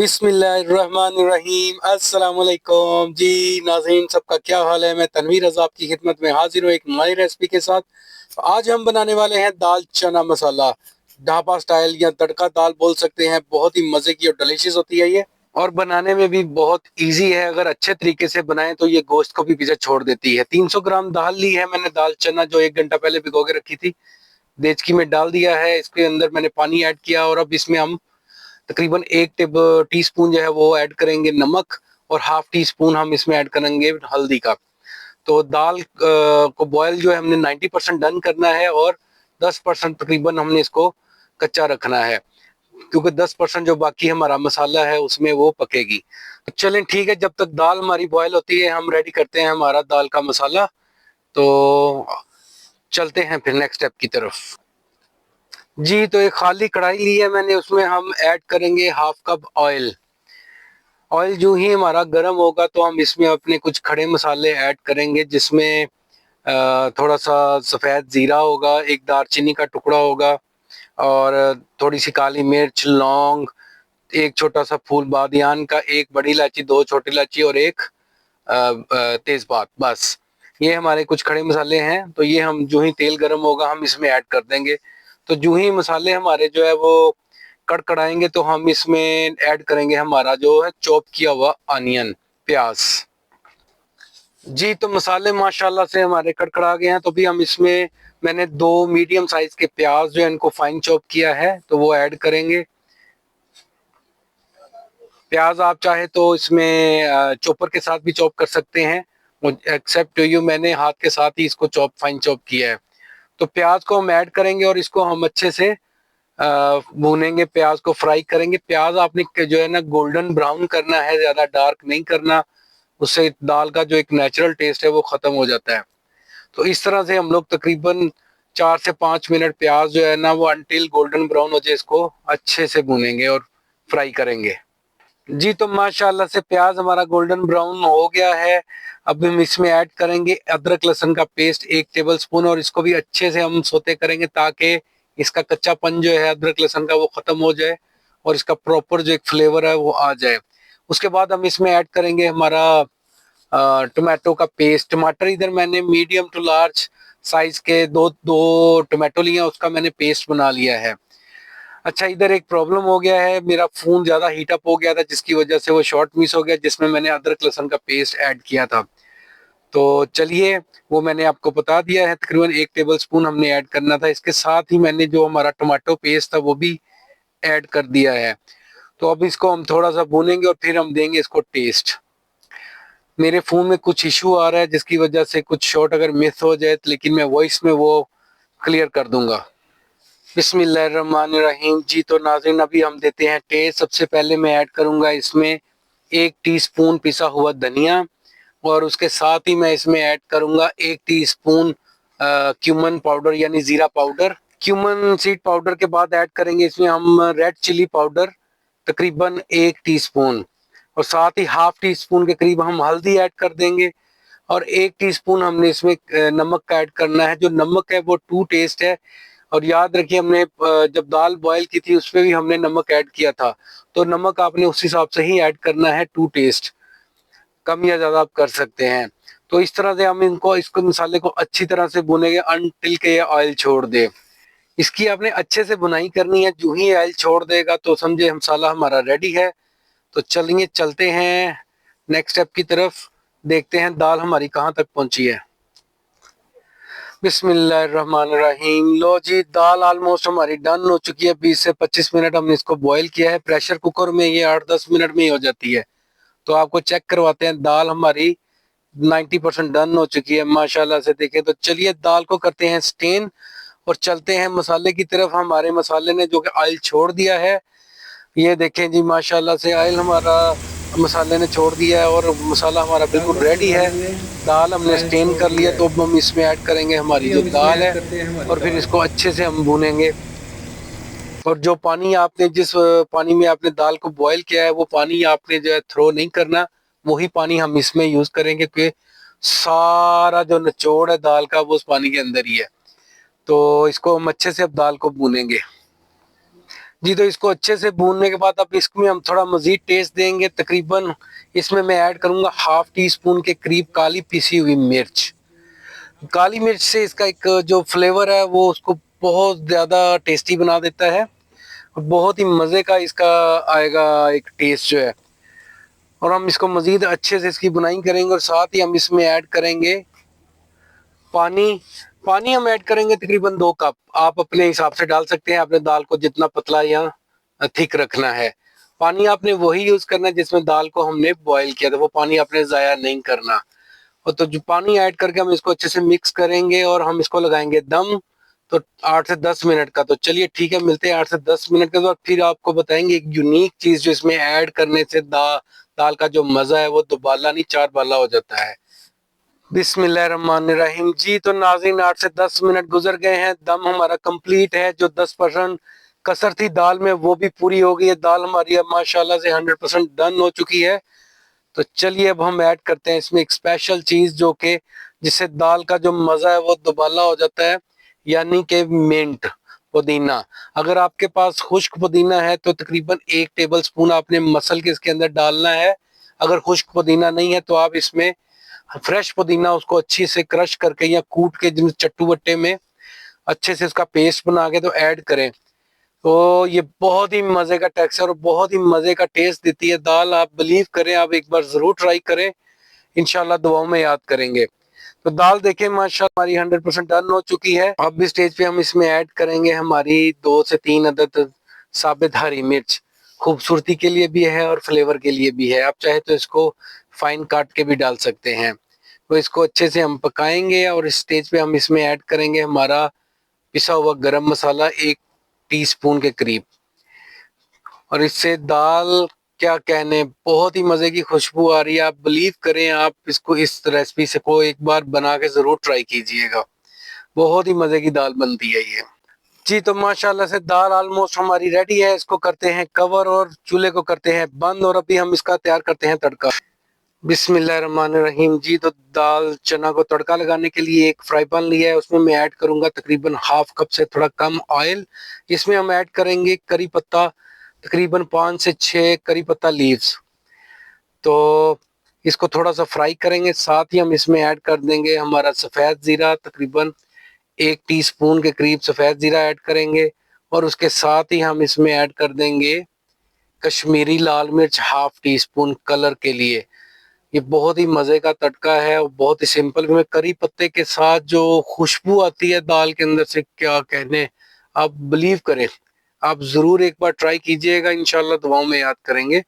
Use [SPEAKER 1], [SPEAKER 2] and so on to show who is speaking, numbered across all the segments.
[SPEAKER 1] बिस्मिल्लाहिर्रहमानिर्रहीम अस्सलाम वालेकुम जी नाज़रीन, सबका क्या हाल है। मैं तनवीर रज़ा आपकी खिदमत में हाजिर हूँ एक नई रेसिपी के साथ। तो आज हम बनाने वाले हैं दाल चना मसाला, ढाबा स्टाइल या तड़का दाल बोल सकते हैं। बहुत ही मज़े की और डिलीशियस होती है ये, और बनाने में भी बहुत इजी है। अगर अच्छे तरीके से बनाएं तो ये गोश्त को भी पीछे छोड़ देती है। 300 ग्राम दाल ली है मैंने, दाल चना जो 1 घंटा पहले भिगो के रखी थी, देचकी में डाल दिया है। इसके अंदर मैंने पानी ऐड किया और अब इसमें हम तकरीबन 1 टी स्पून जो है वो ऐड करेंगे नमक, और हाफ टी स्पून हम इसमें ऐड करेंगे हल्दी का। तो दाल को बॉयल जो है हमने 90% डन करना है, और 10% तकरीबन हमने इसको कच्चा रखना है, क्योंकि 10% जो बाकी हमारा मसाला है उसमें वो पकेगी। तो चलें ठीक है, जब तक दाल हमारी बॉयल होती है हम रेडी करते हैं हमारा दाल का मसाला। तो चलते हैं फिर नेक्स्ट स्टेप की तरफ। जी, तो एक खाली कढ़ाई ली है मैंने, उसमें हम ऐड करेंगे हाफ कप ऑयल। ऑयल जो ही हमारा गर्म होगा तो हम इसमें अपने कुछ खड़े मसाले ऐड करेंगे, जिसमें थोड़ा सा सफ़ेद ज़ीरा होगा, एक दालचीनी का टुकड़ा होगा, और थोड़ी सी काली मिर्च, लौंग, एक छोटा सा फूल बादियान का, एक बड़ी इलायची, 2 छोटी इलायची, और एक तेज़पात। बस ये हमारे कुछ खड़े मसाले हैं। तो ये हम जो ही तेल गर्म होगा हम इसमें ऐड कर देंगे। तो जो ही मसाले हमारे जो है वो कड़कड़ाएंगे तो हम इसमें ऐड करेंगे हमारा जो है चॉप किया हुआ अनियन, प्याज। जी, तो मसाले माशाल्लाह से हमारे कड़कड़ा गए हैं। तो भी हम इसमें, मैंने 2 मीडियम साइज के प्याज जो है इनको फाइन चॉप किया है तो वो ऐड करेंगे। प्याज आप चाहे तो इसमें चॉपर के साथ भी चॉप कर सकते हैं, एक्सेप्ट यू मैंने हाथ के साथ ही इसको फाइन चॉप किया है। तो प्याज को हम ऐड करेंगे और इसको हम अच्छे से भूनेंगे, प्याज को फ्राई करेंगे। प्याज आपने जो है ना गोल्डन ब्राउन करना है, ज्यादा डार्क नहीं करना, उससे दाल का जो एक नेचुरल टेस्ट है वो खत्म हो जाता है। तो इस तरह से हम लोग तकरीबन 4 से 5 मिनट प्याज जो है ना वो अनटिल गोल्डन ब्राउन हो जाए इसको अच्छे से भूनेंगे और फ्राई करेंगे। जी, तो माशाल्लाह से प्याज हमारा गोल्डन ब्राउन हो गया है। अब हम इसमें ऐड करेंगे अदरक लहसुन का पेस्ट 1 टेबल स्पून, और इसको भी अच्छे से हम सोते करेंगे ताकि इसका कच्चापन जो है अदरक लहसुन का वो खत्म हो जाए और इसका प्रॉपर जो एक फ्लेवर है वो आ जाए। उसके बाद हम इसमें ऐड करेंगे हमारा टोमेटो का पेस्ट। टमाटर इधर मैंने मीडियम टू लार्ज साइज के दो दो टोमेटो लिए, उसका मैंने पेस्ट बना लिया है। अच्छा, इधर एक प्रॉब्लम हो गया है, मेरा फोन ज्यादा हीट अप हो गया था जिसकी वजह से वो शॉर्ट मिस हो गया, जिसमें मैंने अदरक लहसुन का पेस्ट ऐड किया था। तो चलिए, वो मैंने आपको बता दिया है, तकरीबन 1 टेबल स्पून हमने ऐड करना था। इसके साथ ही मैंने जो हमारा टमाटो पेस्ट था वो भी ऐड कर दिया है। तो अब इसको हम थोड़ा सा भूनेंगे और फिर हम देंगे इसको टेस्ट। मेरे फोन में कुछ इशू आ रहा है जिसकी वजह से कुछ शॉट अगर मिस हो जाए, लेकिन मैं वॉइस में वो क्लियर कर दूंगा। बिस्मिल्लाहिर्रहमानिर्रहीम। जी, तो नाज़रीन अभी हम देते हैं टेस्ट। सबसे पहले मैं ऐड करूंगा इसमें 1 टीस्पून पिसा हुआ धनिया, और उसके साथ ही मैं इसमें ऐड करूंगा 1 टीस्पून क्यूमन पाउडर यानी जीरा पाउडर। क्यूमन सीड पाउडर के बाद ऐड करेंगे इसमें हम रेड चिली पाउडर, तकरीबन 1 टीस्पून, और साथ ही हाफ टी स्पून के करीब हम हल्दी ऐड कर देंगे, और 1 टीस्पून हमने इसमें नमक का ऐड करना है। जो नमक है वो टू टेस्ट है, और याद रखिए हमने जब दाल बॉयल की थी उसमें भी हमने नमक ऐड किया था, तो नमक आपने उस हिसाब से ही ऐड करना है, टू टेस्ट, कम या ज्यादा आप कर सकते हैं। तो इस तरह से हम इसको मसाले को अच्छी तरह से भुनेंगे अनटिल के ये ऑयल छोड़ दे। इसकी आपने अच्छे से बुनाई करनी है, जो ही ऑयल छोड़ देगा तो समझे मसाला हमारा रेडी है। तो चलिए चलते हैं नेक्स्ट स्टेप की तरफ, देखते हैं दाल हमारी कहाँ तक पहुंची है। बिस्मिल्लाहिर्रहमानिर्रहीम। लो जी, दाल ऑलमोस्ट हमारी डन हो चुकी है। 20 से 25 मिनट हमने इसको बॉईल किया है। प्रेशर कुकर में ये 8-10 मिनट में ही हो जाती है। तो आपको चेक करवाते हैं, दाल हमारी 90% डन हो चुकी है माशाल्लाह से। देखें तो चलिए दाल को करते हैं स्टेन और चलते हैं मसाले की तरफ। हमारे मसाले ने जो कि ऑयल छोड़ दिया है, ये देखें जी माशाल्लाह से ऑयल हमारा मसाले ने छोड़ दिया है और मसाला हमारा बिल्कुल रेडी है। दाल हमने स्टेन कर लिया, तो अब हम इसमें ऐड करेंगे हमारी जो दाल है, और फिर इसको अच्छे से हम भूनेंगे। और जो पानी आपने जिस पानी में आपने दाल को बॉईल किया है वो पानी आपने जो है थ्रो नहीं करना, वही पानी हम इसमें यूज करेंगे, क्योंकि सारा जो निचोड़ है दाल का वो उस पानी के अंदर ही है। तो इसको हम अच्छे से अब दाल को भूनेंगे। जी तो इसको अच्छे से भूनने के बाद अब इसमें हम थोड़ा मजीद टेस्ट देंगे। तकरीबन इसमें मैं ऐड करूंगा हाफ टी स्पून के करीब काली पिसी हुई मिर्च। काली मिर्च से इसका एक जो फ्लेवर है वो उसको बहुत ज़्यादा टेस्टी बना देता है और बहुत ही मज़े का इसका आएगा एक टेस्ट जो है। और हम इसको मज़ीद अच्छे से इसकी बुनाई करेंगे और साथ ही हम इसमें ऐड करेंगे पानी। पानी हम ऐड करेंगे तकरीबन 2 कप। आप अपने हिसाब से डाल सकते हैं, आपने दाल को जितना पतला या थिक रखना है। पानी आपने वही यूज करना है जिसमें दाल को हमने बॉईल किया था, वो पानी आपने ज़ाया नहीं करना। और तो जो पानी ऐड करके हम इसको अच्छे से मिक्स करेंगे और हम इसको लगाएंगे दम। तो 8 से 10 मिनट का। तो चलिए ठीक है, मिलते हैं 8 से 10 मिनट के बाद। फिर आपको बताएंगे एक यूनिक चीज जो इसमें ऐड करने से दाल का जो मजा है वो दुबाला नहीं 4 बाला हो जाता है। बिस्मिल्लाहिर्रहमानिर्रहीम। जी तो नाज़रीन 8 से 10 मिनट गुजर गए हैं, दम हमारा कंप्लीट है। जो 10% कसर थी दाल में वो भी पूरी हो गई है। दाल हमारी अब माशाल्लाह से 100% डन हो चुकी है। तो चलिए अब हम ऐड करते हैं इसमें एक स्पेशल चीज जो कि जिससे दाल का जो मजा है वो दुबाला हो जाता है, यानी कि मिंट पुदीना। अगर आपके पास खुश्क पुदीना है तो तकरीबन 1 टेबल स्पून आपने मसल के इसके अंदर डालना है। अगर खुश्क पुदीना नहीं है तो आप इसमें फ्रेश पुदीना उसको अच्छी से क्रश करके या कूट के जिन चट्टू बट्टे में अच्छे से उसका पेस्ट बना के तो ऐड करें। तो ये बहुत ही मजे का टेक्सचर और बहुत ही मजे का टेस्ट देती है दाल। आप बिलीव करें, आप एक बार जरूर ट्राई करें, इंशाल्लाह दुआओं में याद करेंगे। तो दाल देखें माशाल्लाह हमारी 100% डन हो चुकी है। अब इस स्टेज पे हम इसमें ऐड करेंगे हमारी 2 से 3 अदद साबित हरी मिर्च। खूबसूरती के लिए भी है और फ्लेवर के लिए भी है। आप चाहे तो इसको फाइन काट के भी डाल सकते हैं। तो इसको अच्छे से हम पकाएंगे और इस स्टेज पे हम इसमें ऐड करेंगे हमारा पिसा हुआ गरम मसाला 1 टीस्पून के करीब। और इससे दाल क्या कहने, बहुत ही मजे की खुशबू आ रही है। आप बिलीव करें, आप इसको इस रेसिपी से को एक बार बना के जरूर ट्राई कीजिएगा। बहुत ही मजे की दाल बनती है ये। जी तो माशाल्लाह से दाल ऑलमोस्ट हमारी रेडी है। इसको करते हैं कवर और चूल्हे को करते हैं बंद और अभी हम इसका तैयार करते हैं तड़का। बिस्मिल्लाहिर्रहमानिर्रहीम। जी तो दाल चना को तड़का लगाने के लिए एक फ्राई पैन लिया है, उसमें मैं ऐड करूंगा तकरीबन हाफ कप से थोड़ा कम ऑयल। इसमें हम ऐड करेंगे करी पत्ता, तकरीबन 5 से 6 करी पत्ता लीव्स। तो इसको थोड़ा सा फ्राई करेंगे। साथ ही हम इसमें ऐड कर देंगे हमारा सफ़ेद ज़ीरा, तकरीबन 1 टीस्पून के करीब सफ़ेद ज़ीरा ऐड करेंगे। और उसके साथ ही हम इसमें ऐड कर देंगे कश्मीरी लाल मिर्च ½ टीस्पून कलर के लिए। ये बहुत ही मजे का तड़का है और बहुत ही सिंपल में करी पत्ते के साथ जो खुशबू आती है दाल के अंदर से क्या कहने। आप बिलीव करें, आप जरूर एक बार ट्राई कीजिएगा, इंशाल्लाह दुआओं में याद करेंगे।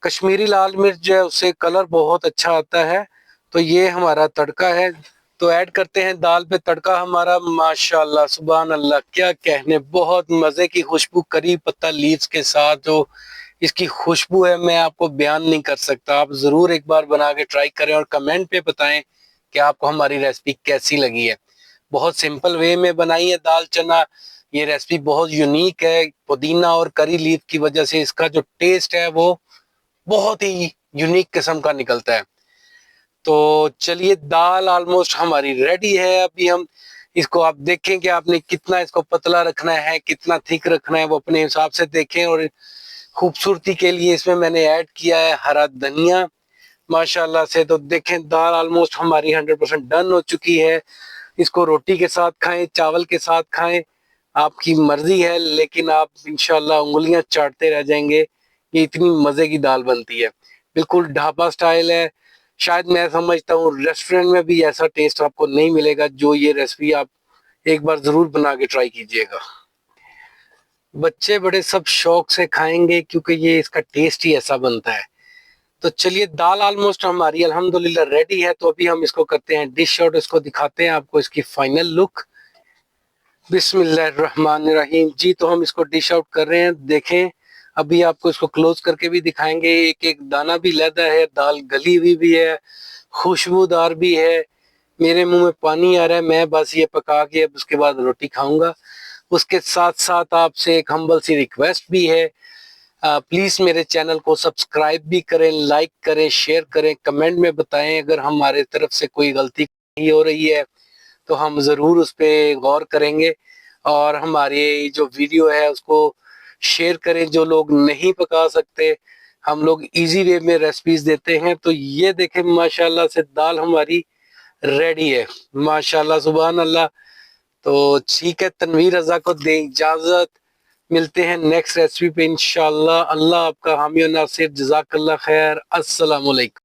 [SPEAKER 1] कश्मीरी लाल मिर्च जो है उससे कलर बहुत अच्छा आता है। तो ये हमारा तड़का है। तो ऐड करते हैं दाल पे तड़का हमारा। माशाल्लाह सुभान अल्लाह क्या कहने, बहुत मजे की खुशबू करी पत्ता लीव्स के साथ जो इसकी खुशबू है मैं आपको बयान नहीं कर सकता। आप जरूर एक बार बना के ट्राई करें और कमेंट पे बताएं कि आपको हमारी रेसिपी कैसी लगी है। बहुत सिंपल वे में बनाई है दाल चना। ये रेसिपी बहुत यूनिक है, पुदीना और करी लीफ की वजह से इसका जो टेस्ट है वो बहुत ही यूनिक किस्म का निकलता है। तो चलिए दाल ऑलमोस्ट हमारी रेडी है। अभी हम इसको आप देखें कि आपने कितना इसको पतला रखना है कितना थिक रखना है वो अपने हिसाब से देखें। और खूबसूरती के लिए इसमें मैंने ऐड किया है हरा धनिया माशाल्लाह से। तो देखें दाल ऑलमोस्ट हमारी 100% डन हो चुकी है। इसको रोटी के साथ खाएं, चावल के साथ खाएं, आपकी मर्जी है, लेकिन आप इंशाल्लाह उंगलियां चाटते रह जाएंगे। ये इतनी मजे की दाल बनती है, बिल्कुल ढाबा स्टाइल है। शायद मैं समझता हूँ रेस्टोरेंट में भी ऐसा टेस्ट आपको नहीं मिलेगा जो ये रेसिपी। आप एक बार जरूर बना के ट्राई कीजिएगा। बच्चे बड़े सब शौक से खाएंगे क्योंकि ये इसका टेस्ट ही ऐसा बनता है। तो चलिए दाल ऑलमोस्ट हमारी अल्हम्दुलिल्लाह रेडी है। तो अभी हम इसको करते हैं डिश आउट, इसको दिखाते हैं आपको इसकी फाइनल लुक। बिस्मिल्लाहिर्रहमानिर्रहीम। जी तो हम इसको डिश आउट कर रहे हैं, देखें। अभी आपको इसको क्लोज करके भी दिखाएंगे। एक एक दाना भी लहदा है, दाल गली हुई भी है, खुशबूदार भी है। मेरे मुंह में पानी आ रहा है, मैं बस ये पका के अब उसके बाद रोटी खाऊंगा। उसके साथ साथ आपसे एक हम्बल सी रिक्वेस्ट भी है, प्लीज मेरे चैनल को सब्सक्राइब भी करें, लाइक करें, शेयर करें, कमेंट में बताएं अगर हमारे तरफ से कोई गलती हो रही है तो हम ज़रूर उस पर गौर करेंगे। और हमारी जो वीडियो है उसको शेयर करें। जो लोग नहीं पका सकते, हम लोग इजी वे में रेसिपीज देते हैं। तो ये देखें माशाल्लाह से दाल हमारी रेडी है, माशाल्लाह सुभान अल्लाह। तो ठीक है, तनवीर रजा को दे इजाजत, मिलते हैं नेक्स्ट रेसिपी पे इंशाल्लाह। अल्लाह आपका हामी और नासिर, जज़ाकल्लाह खैर, अस्सलाम वालेकुम।